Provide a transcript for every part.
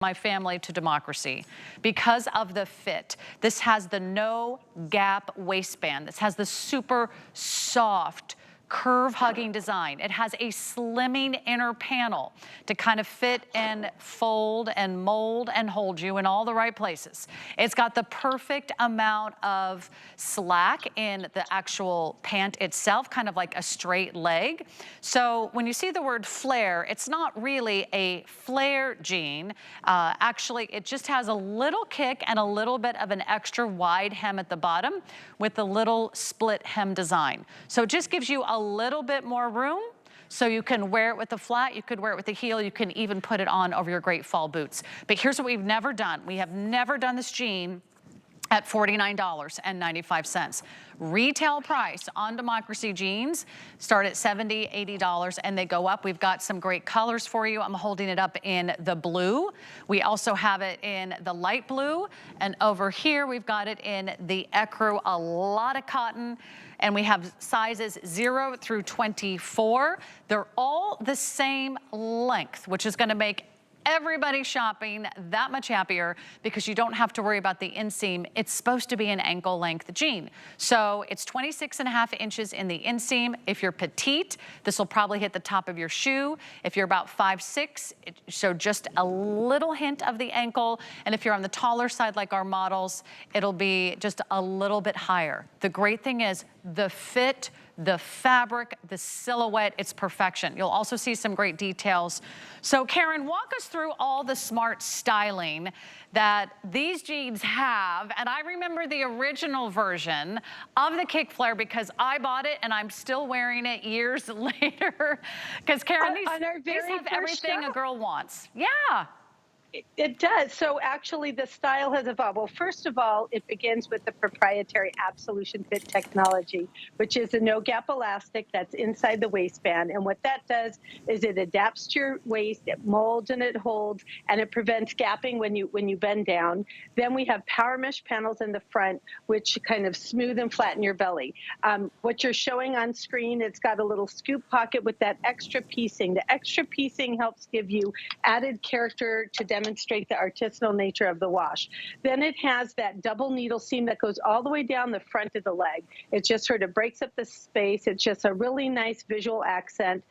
my family to democracy because of the fit. This has the no gap waistband. This has the super soft curve hugging design. It has a slimming inner panel to kind of fit and fold and mold and hold you in all the right places. It's got the perfect amount of slack in the actual pant itself, kind of like a straight leg. So when you see the word flare, it's not really a flare jean. Actually, it just has a little kick and a little bit of an extra wide hem at the bottom with the little split hem design. So it just gives you a little bit more room, so you can wear it with the flat, you could wear it with the heel, you can even put it on over your great fall boots. But here's what we've never done. We have never done this jean at $49.95. Retail price on Democracy jeans start at $70, $80, and they go up. We've got some great colors for you. I'm holding it up in the blue. We also have it in the light blue, and over here we've got it in the ecru, a lot of cotton. And we have sizes 0 through 24. They're all the same length, which is gonna make everybody shopping that much happier because you don't have to worry about the inseam. It's supposed to be an ankle length jean. So it's 26.5 inches in the inseam. If you're petite, this will probably hit the top of your shoe. If you're about 5'6", so just a little hint of the ankle. And if you're on the taller side like our models, it'll be just a little bit higher. The great thing is the fit, the fabric, the silhouette, it's perfection. You'll also see some great details. So Karen, walk us through all the smart styling that these jeans have. And I remember the original version of the Kick Flare because I bought it and I'm still wearing it years later. Because Karen, these have everything a girl wants. Yeah. It does. So actually the style has evolved. Well, first of all, it begins with the proprietary Absolution Fit technology, which is a no-gap elastic that's inside the waistband. And what that does is it adapts to your waist, it molds and it holds, and it prevents gapping when you bend down. Then we have power mesh panels in the front, which kind of smooth and flatten your belly. What you're showing on screen, it's got a little scoop pocket with that extra piecing. The extra piecing helps give you added character to demonstrate the artisanal nature of the wash. Then it has that double needle seam that goes all the way down the front of the leg. It just sort of breaks up the space. It's just a really nice visual accent.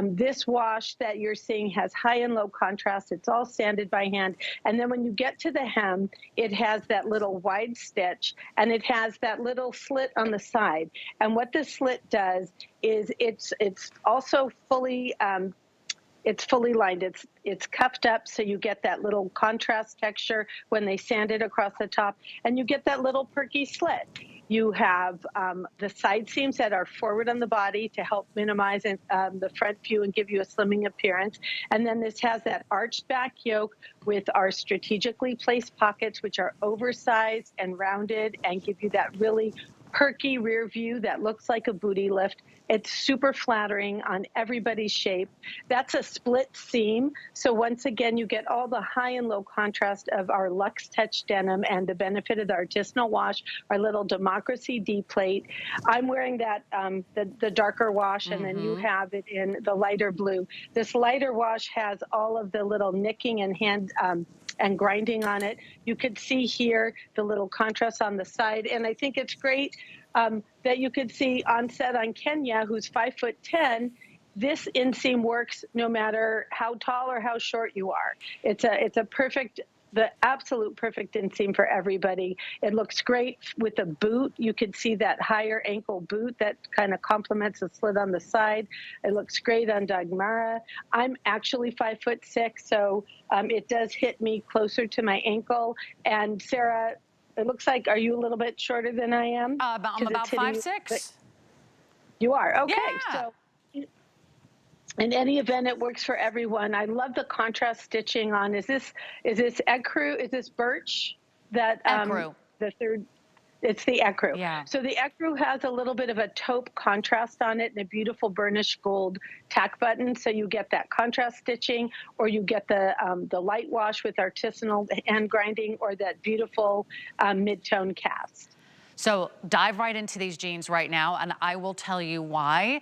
This wash that you're seeing has high and low contrast. It's all sanded by hand. And then when you get to the hem, it has that little wide stitch and it has that little slit on the side. And what this slit does is it's also fully it's fully lined. It's cuffed up, so you get that little contrast texture when they sand it across the top, and you get that little perky slit. You have the side seams that are forward on the body to help minimize the front view and give you a slimming appearance. And then this has that arched back yoke with our strategically placed pockets, which are oversized and rounded and give you that really perky rear view that looks like a booty lift. It's super flattering on everybody's shape. That's a split seam. So once again, you get all the high and low contrast of our Luxe Touch denim and the benefit of the artisanal wash, our little Democracy D plate. I'm wearing that, the darker wash, and then you have it in the lighter blue. This lighter wash has all of the little nicking and hand and grinding on it. You could see here the little contrast on the side. And I think it's great that you could see on set on Kenya, who's 5'10", this inseam works no matter how tall or how short you are. It's a perfect, the absolute perfect inseam for everybody. It looks great with a boot. You could see that higher ankle boot that kind of complements the slit on the side. It looks great on Dagmara. I'm actually 5'6", so it does hit me closer to my ankle. And Sarah, it looks like, are you a little bit shorter than I am? I'm about 5'6". You are, okay. Yeah. So in any event, it works for everyone. I love the contrast stitching on. Is this ecru? Is this birch? That ecru. The third. It's the ecru. Yeah. So the ecru has a little bit of a taupe contrast on it and a beautiful burnished gold tack button. So you get that contrast stitching, or you get the light wash with artisanal hand grinding, or that beautiful mid-tone cast. So dive right into these jeans right now, and I will tell you why.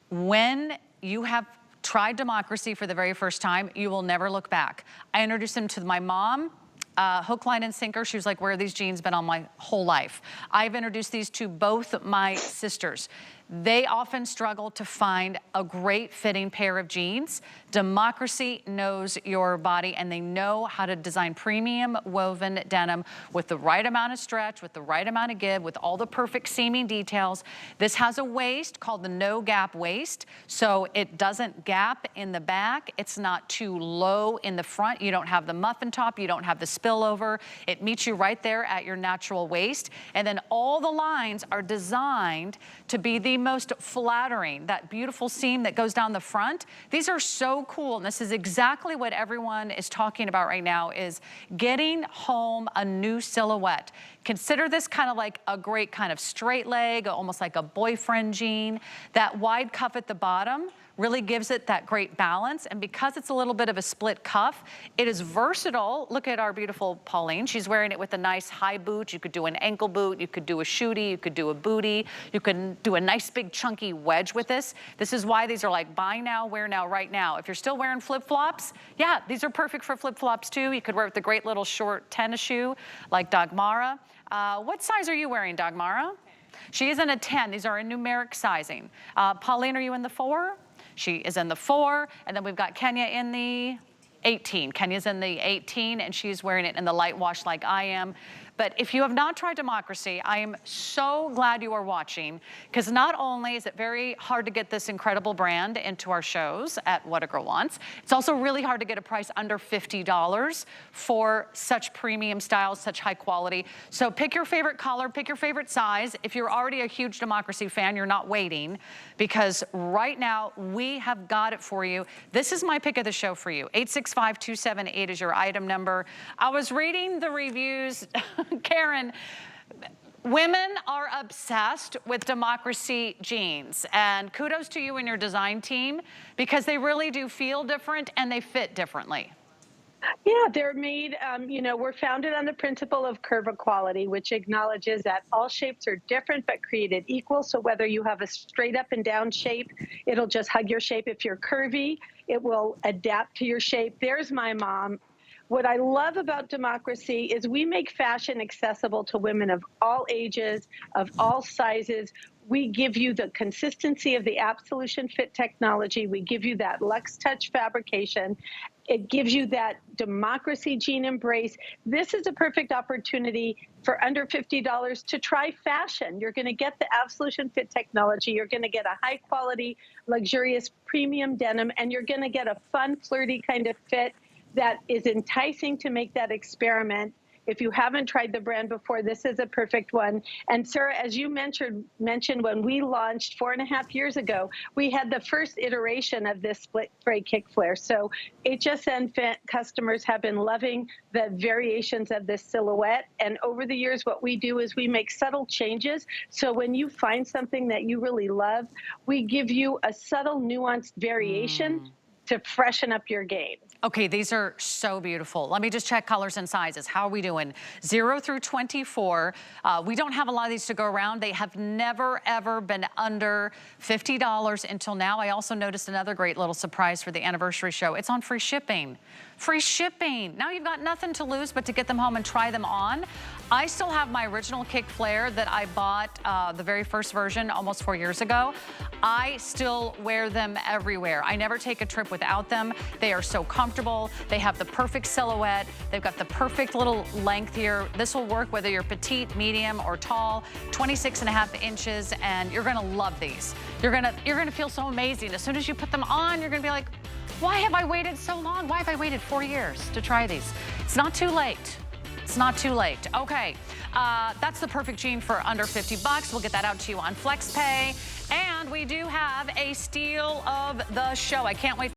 When you have tried democracy for the very first time, you will never look back. I introduced them to my mom. Hook, line, and sinker. She was like, where are these jeans been all my whole life? I've introduced these to both my sisters. They often struggle to find a great fitting pair of jeans. Democracy knows your body, and they know how to design premium woven denim with the right amount of stretch, with the right amount of give, with all the perfect seaming details. This has a waist called the no gap waist, so it doesn't gap in the back. It's not too low in the front. You don't have the muffin top. You don't have the spillover. It meets you right there at your natural waist. And then all the lines are designed to be the most flattering. That beautiful seam that goes down the front. These are so cool. And this is exactly what everyone is talking about right now, is getting home a new silhouette. Consider this kind of like a great kind of straight leg, almost like a boyfriend jean. That wide cuff at the bottom really gives it that great balance. And because it's a little bit of a split cuff, it is versatile. Look at our beautiful Pauline. She's wearing it with a nice high boot. You could do an ankle boot. You could do a shootie. You could do a bootie. You could do a nice big chunky wedge with this. This is why these are like buy now, wear now, right now. If you're still wearing flip-flops, yeah, these are perfect for flip-flops too. You could wear it with a great little short tennis shoe like Dagmara. What size are you wearing, Dagmara? She is in a 10. These are in numeric sizing. Pauline, are you in the 4? She is in the 4, and then we've got Kenya in the 18. Kenya's in the 18, and she's wearing it in the light wash like I am. But if you have not tried democracy, I am so glad you are watching, because not only is it very hard to get this incredible brand into our shows at What a Girl Wants, it's also really hard to get a price under $50 for such premium styles, such high quality. So pick your favorite color, pick your favorite size. If you're already a huge democracy fan, you're not waiting, because right now we have got it for you. This is my pick of the show for you. 865-278 is your item number. I was reading the reviews. Karen, women are obsessed with democracy jeans, and kudos to you and your design team, because they really do feel different and they fit differently. Yeah, they're made, you know, we're founded on the principle of curve equality, which acknowledges that all shapes are different but created equal. So whether you have a straight up and down shape, it'll just hug your shape. If you're curvy, it will adapt to your shape. There's my mom. What I love about democracy is we make fashion accessible to women of all ages, of all sizes. We give you the consistency of the Absolution Fit technology. We give you that Luxe Touch fabrication. It gives you that democracy jean embrace. This is a perfect opportunity for under $50 to try fashion. You're going to get the Absolution Fit technology. You're going to get a high quality, luxurious premium denim, and you're going to get a fun, flirty kind of fit that is enticing to make that experiment. If you haven't tried the brand before, this is a perfect one. And Sarah, as you mentioned when we launched 4.5 years ago, we had the first iteration of this split fray kick flare. So HSN customers have been loving the variations of this silhouette. And over the years, what we do is we make subtle changes. So when you find something that you really love, we give you a subtle, nuanced variation to freshen up your game. Okay, these are so beautiful. Let me just check colors and sizes. How are we doing? 0 through 24. We don't have a lot of these to go around. They have never, ever been under $50 until now. I also noticed another great little surprise for the anniversary show. It's on free shipping. Free shipping. Now you've got nothing to lose but to get them home and try them on. I still have my original Kick Flare that I bought the very first version almost 4 years ago. I still wear them everywhere. I never take a trip without them. They are so comfortable. They have the perfect silhouette. They've got the perfect little length here. This will work whether you're petite, medium, or tall. 26.5 inches, and you're gonna love these. You're gonna feel so amazing. As soon as you put them on, you're gonna be like, why have I waited so long? Why have I waited 4 years to try these? It's not too late. It's not too late. Okay, that's the perfect jean for under $50. We'll get that out to you on FlexPay. And we do have a steal of the show. I can't wait.